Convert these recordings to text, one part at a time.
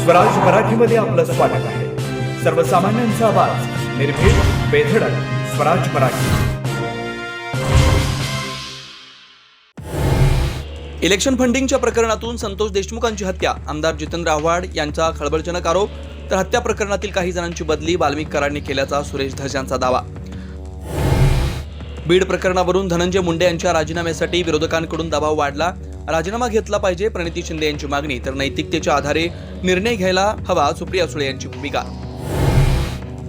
स्वराज मराठीमध्ये आपलं स्वागत आहे. सर्वसामान्यांचा आवाज, निर्भीड, बेधडक, स्वराज मराठी. इलेक्शन फंडिंगच्या प्रकरणातून संतोष देशमुखांची हत्या, आमदार जितेंद्र आव्हाड यांचा खळबळजनक आरोप, तर हत्या प्रकरणातील काही जणांची बदली वाल्मिक कराडने केल्याचा सुरेश धस यांचा दावा. बीड प्रकरणावरून धनंजय मुंडे यांच्या राजीनाम्यासाठी विरोधकांकडून दबाव वाढला. राजीनामा घेतला पाहिजे प्रणिती शिंदे यांची मागणी, तर नैतिकतेच्या आधारे निर्णय घ्यायला हवा सुप्रिया सुळे यांची भूमिका.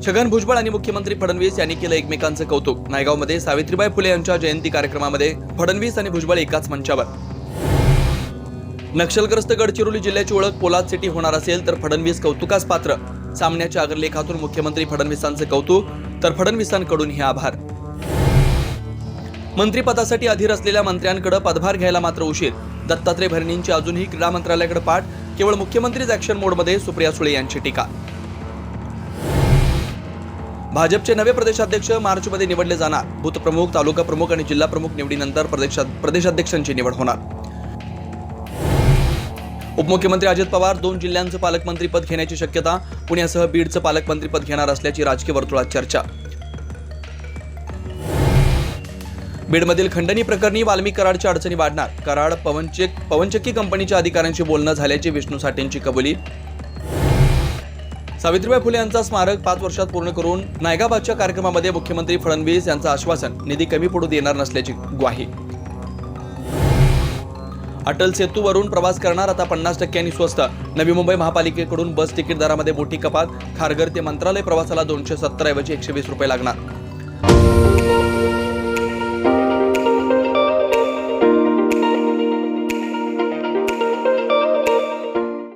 छगन भुजबळ आणि मुख्यमंत्री फडणवीस यांनी केलं एकमेकांचं कौतुक. नायगावमध्ये सावित्रीबाई फुले यांच्या जयंती कार्यक्रमामध्ये फडणवीस आणि भुजबळ एकाच मंचावर. नक्षलग्रस्त गडचिरोली जिल्ह्याची ओळख पोलाद सिटी होणार असेल तर फडणवीस कौतुकास पात्र. सामन्याच्या अग्रलेखातून मुख्यमंत्री फडणवीसांचे कौतुक, तर फडणवीसांकडून हे आभार. मंत्रिपदासाठी अधीर असलेल्या मंत्र्यांकडे पदभार घ्यायला मात्र उशीर. दत्तात्रय भरणींची अजूनही क्रीडा मंत्रालयाकडे पाठ. केवळ मुख्यमंत्रीच ऍक्शन मोडमध्ये, सुप्रिया सुळे यांची टीका. भाजपचे नवे प्रदेशाध्यक्ष मार्चमध्ये निवडले जाणार. बूथ प्रमुख, तालुका प्रमुख आणि जिल्हा प्रमुख निवडीनंतर प्रदेशाध्यक्षांची निवड होणार. उपमुख्यमंत्री अजित पवार 2 जिल्ह्यांचं पालकमंत्रीपद घेण्याची शक्यता. पुण्यासह बीडचं पालकमंत्रीपद घेणार असल्याची राजकीय वर्तुळात चर्चा. बीडमधील खंडणी प्रकरणी वाल्मिक कराडच्या अडचणी वाढणार. कराड पवनचक्की कंपनीच्या अधिकाऱ्यांशी बोलणं झाल्याची विष्णू साठेंची कबुली. सावित्रीबाई फुले यांचा स्मारक 5 वर्षात पूर्ण करून नायगाबादच्या कार्यक्रमामध्ये मुख्यमंत्री फडणवीस यांचं आश्वासन. निधी कमी पडू देणार नसल्याची ग्वाही. अटल सेतूवरून प्रवास करणार आता 50% स्वस्त. नवी मुंबई महापालिकेकडून बस तिकीट दरामध्ये मोठी कपात. खारघर ते मंत्रालय प्रवासाला 270 ऐवजी 120 रुपये लागणार.